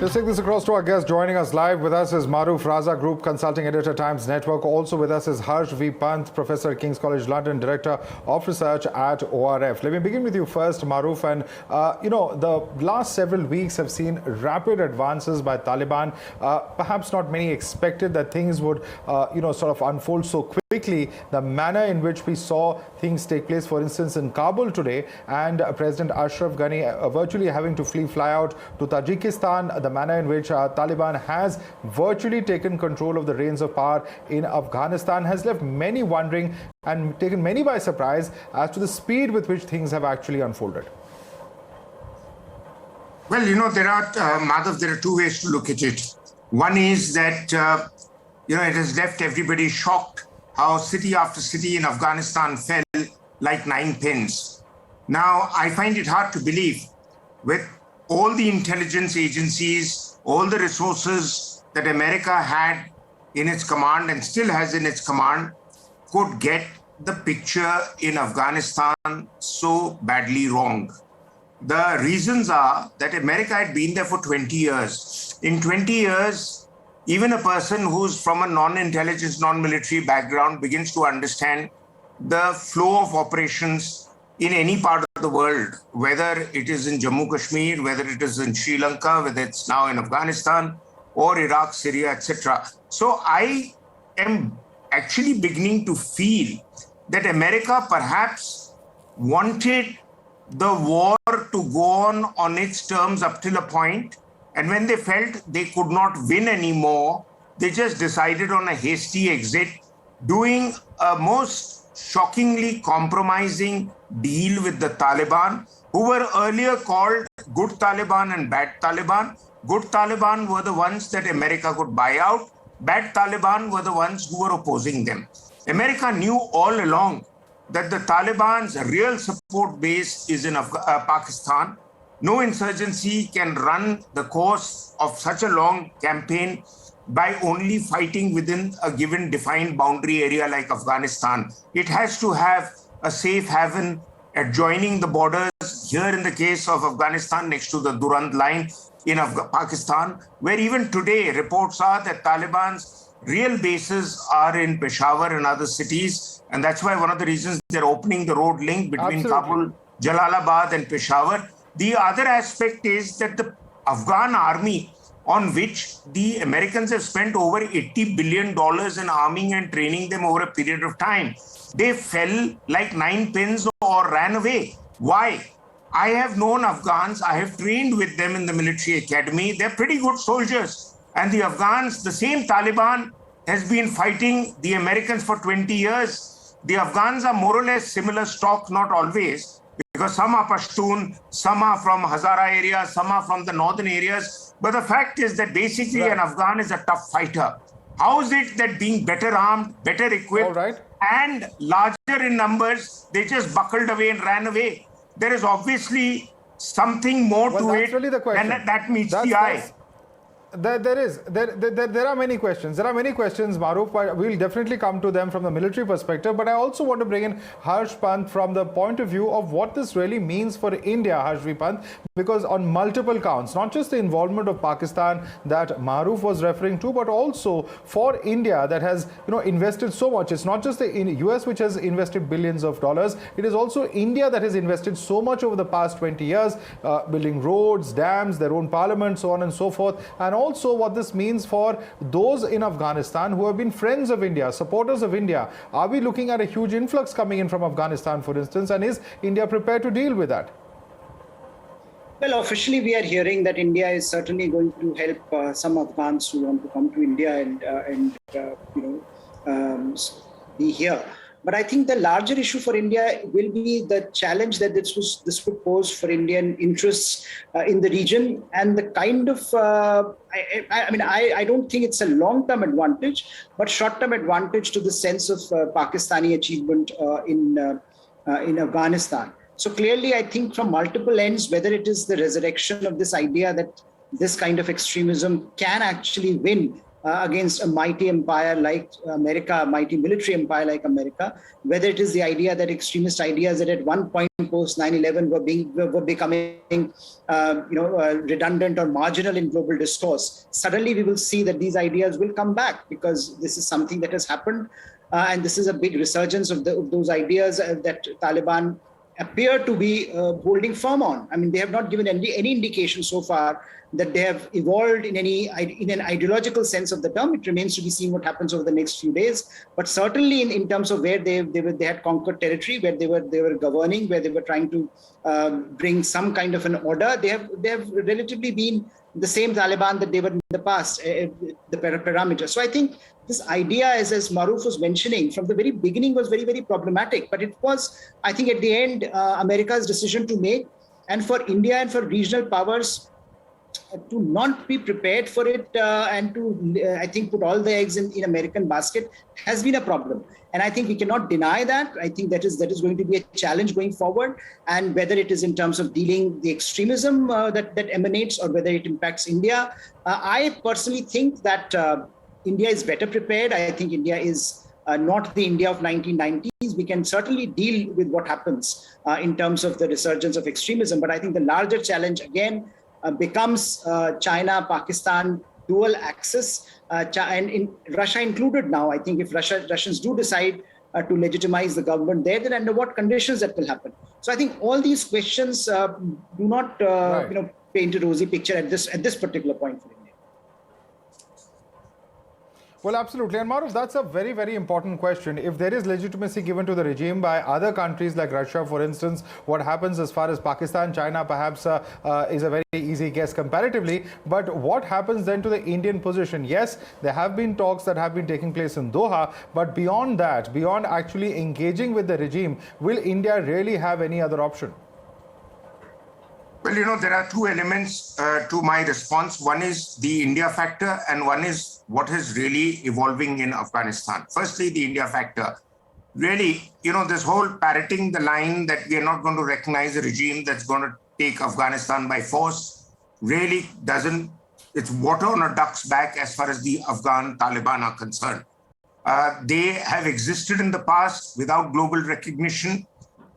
Let's take this across to our guest. Joining us live with us is Maruf Raza, Group Consulting Editor, Times Network. Also with us is Harsh V. Pant, Professor at King's College London, Director of Research at ORF. Let me begin with you first, Maruf. And, the last several weeks have seen rapid advances by Taliban. Perhaps not many expected that things would, sort of unfold so quickly. The manner in which we saw things take place, for instance, in Kabul today, and President Ashraf Ghani virtually having to fly out to Tajikistan, the manner in which Taliban has virtually taken control of the reins of power in Afghanistan has left many wondering and taken many by surprise as to the speed with which things have actually unfolded. Well, Madhav, there are two ways to look at it. One is that, it has left everybody shocked how city after city in Afghanistan fell like 9 pins. Now, I find it hard to believe with all the intelligence agencies, all the resources that America had in its command and still has in its command, could get the picture in Afghanistan so badly wrong. The reasons are that America had been there for 20 years. In 20 years, even a person who's from a non-intelligence, non-military background begins to understand the flow of operations in any part of the world, whether it is in Jammu Kashmir, whether it is in Sri Lanka, whether it's now in Afghanistan or Iraq, Syria, etc. So I am actually beginning to feel that America perhaps wanted the war to go on its terms up till a point, and when they felt they could not win anymore, they just decided on a hasty exit, doing a most shockingly compromising deal with the Taliban, who were earlier called good Taliban and bad Taliban. Good Taliban were the ones that America could buy out. Bad Taliban were the ones who were opposing them. America knew all along that the Taliban's real support base is in Pakistan. No insurgency can run the course of such a long campaign by only fighting within a given defined boundary area like Afghanistan. It has to have a safe haven adjoining the borders, here in the case of Afghanistan next to the Durand line in Pakistan, where even today reports are that Taliban's real bases are in Peshawar and other cities. And that's why one of the reasons they're opening the road link between Kabul, Jalalabad and Peshawar. The other aspect is that the Afghan army, on which the Americans have spent over $80 billion in arming and training them over a period of time, they fell like 9 pins or ran away. Why? I have known Afghans, I have trained with them in the military academy. They're pretty good soldiers. And the Afghans, the same Taliban has been fighting the Americans for 20 years. The Afghans are more or less similar stock, not always, because some are Pashtun, some are from Hazara areas, some are from the northern areas. But the fact is that basically an Afghan is a tough fighter. How is it that being better armed, better equipped, and larger in numbers, they just buckled away and ran away? There is obviously something more to it than that meets the eye. There are many questions. There are many questions, Maruf, but we'll definitely come to them from the military perspective. But I also want to bring in Harsh Pant from the point of view of what this really means for India, Harsh V. Pant, because on multiple counts, not just the involvement of Pakistan that Maruf was referring to, but also for India that has invested so much. It's not just the US which has invested billions of dollars. It is also India that has invested so much over the past 20 years, building roads, dams, their own parliament, so on and so forth. And also what this means for those in Afghanistan who have been friends of India, supporters of India. Are we looking at a huge influx coming in from Afghanistan, for instance, and is India prepared to deal with that? Well, officially we are hearing that India is certainly going to help some Afghans who want to come to India and be here. But I think the larger issue for India will be the challenge that this would pose for Indian interests in the region, and the kind of I don't think it's a long-term advantage, but short-term advantage to the sense of Pakistani achievement in Afghanistan. So clearly, I think from multiple ends, whether it is the resurrection of this idea that this kind of extremism can actually win against a mighty empire like America, a mighty military empire like America, whether it is the idea that extremist ideas that at one point post 9/11 were becoming redundant or marginal in global discourse. Suddenly we will see that these ideas will come back because this is something that has happened. And this is a big resurgence of those ideas that Taliban appear to be holding firm on. I mean, they have not given any indication so far that they have evolved in an ideological sense of the term. It remains to be seen what happens over the next few days. But certainly in terms of where they had conquered territory, where they were governing, where they were trying to bring some kind of an order, they have relatively been the same Taliban that they were in the past, the parameter. So I think this idea, as Maruf was mentioning, from the very beginning was very, very problematic. But it was, I think, at the end, America's decision to make, and for India and for regional powers to not be prepared for it and to, I think, put all the eggs in American basket has been a problem. And I think we cannot deny that. I think that is going to be a challenge going forward. And whether it is in terms of dealing the extremism that emanates or whether it impacts India, I personally think that India is better prepared. I think India is not the India of 1990s. We can certainly deal with what happens in terms of the resurgence of extremism. But I think the larger challenge, again, becomes China, Pakistan, dual axis, and in Russia included now. I think if Russians do decide to legitimize the government there, then under what conditions that will happen. So I think all these questions do not paint a rosy picture at this particular point for India. Well, absolutely. And Maruf, that's a very, very important question. If there is legitimacy given to the regime by other countries like Russia, for instance, what happens as far as Pakistan, China perhaps is a very easy guess comparatively. But what happens then to the Indian position? Yes, there have been talks that have been taking place in Doha. But beyond that, beyond actually engaging with the regime, will India really have any other option? Well, there are two elements to my response. One is the India factor, and one is what is really evolving in Afghanistan. Firstly, the India factor. Really, this whole parroting the line that we are not going to recognize a regime that's going to take Afghanistan by force really doesn't, it's water on a duck's back as far as the Afghan Taliban are concerned. They have existed in the past without global recognition.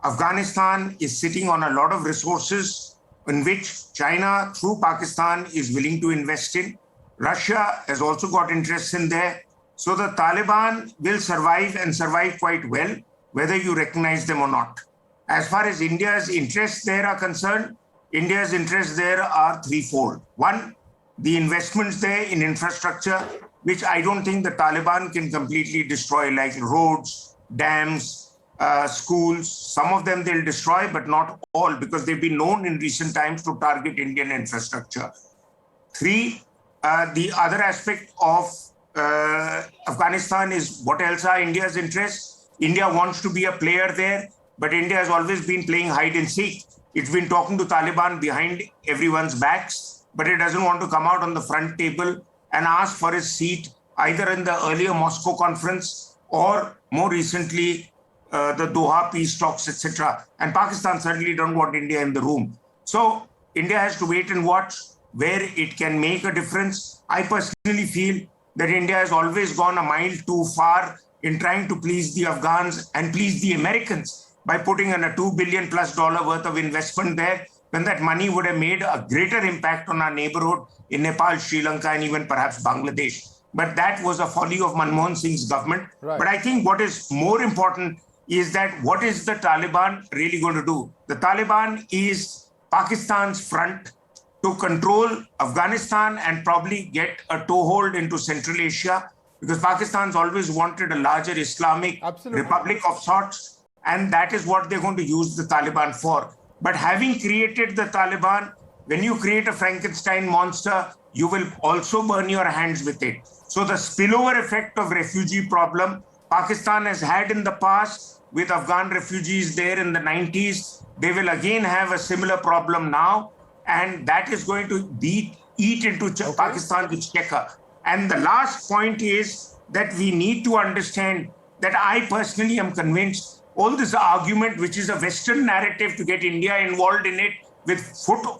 Afghanistan is sitting on a lot of resources in which China, through Pakistan, is willing to invest in. Russia has also got interests in there. So the Taliban will survive and survive quite well, whether you recognize them or not. As far as India's interests there are concerned, India's interests there are threefold. One, the investments there in infrastructure, which I don't think the Taliban can completely destroy, like roads, dams, schools. Some of them they'll destroy, but not all, because they've been known in recent times to target Indian infrastructure. Three, the other aspect of Afghanistan is what else are India's interests? India wants to be a player there, but India has always been playing hide and seek. It's been talking to Taliban behind everyone's backs, but it doesn't want to come out on the front table and ask for his seat either in the earlier Moscow conference or more recently the Doha peace talks, etc. And Pakistan certainly don't want India in the room. So India has to wait and watch where it can make a difference. I personally feel that India has always gone a mile too far in trying to please the Afghans and please the Americans by putting in a $2 billion+ worth of investment there, when that money would have made a greater impact on our neighborhood in Nepal, Sri Lanka, and even perhaps Bangladesh. But that was a folly of Manmohan Singh's government. Right. But I think what is more important is that what is the Taliban really going to do? The Taliban is Pakistan's front to control Afghanistan and probably get a toehold into Central Asia, because Pakistan's always wanted a larger Islamic republic of sorts, and that is what they're going to use the Taliban for. But having created the Taliban, when you create a Frankenstein monster, you will also burn your hands with it. So the spillover effect of refugee problem Pakistan has had in the past with Afghan refugees there in the 90s, they will again have a similar problem now, and that is going to eat into Pakistan's exchequer. And the last point is that we need to understand that I personally am convinced all this argument, which is a Western narrative to get India involved in it with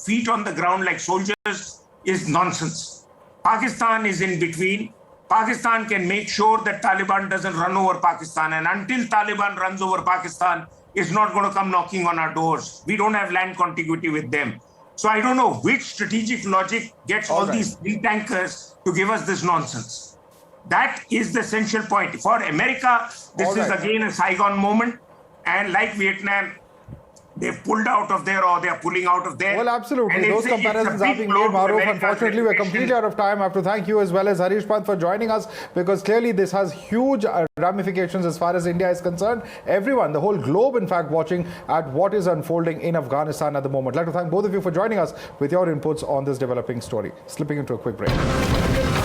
feet on the ground like soldiers, is nonsense. Pakistan is in between. Pakistan can make sure that Taliban doesn't run over Pakistan. And until Taliban runs over Pakistan, it's not going to come knocking on our doors. We don't have land contiguity with them. So I don't know which strategic logic gets all these think tankers to give us this nonsense. That is the essential point. For America, this is again a Saigon moment. And like Vietnam, they've pulled out of there or they're pulling out of there. Well, absolutely. Those comparisons are being made, Maruf. Unfortunately, we're completely out of time. I have to thank you as well as Harish Pant for joining us, because clearly this has huge ramifications as far as India is concerned. Everyone, the whole globe, in fact, watching at what is unfolding in Afghanistan at the moment. I'd like to thank both of you for joining us with your inputs on this developing story. Slipping into a quick break.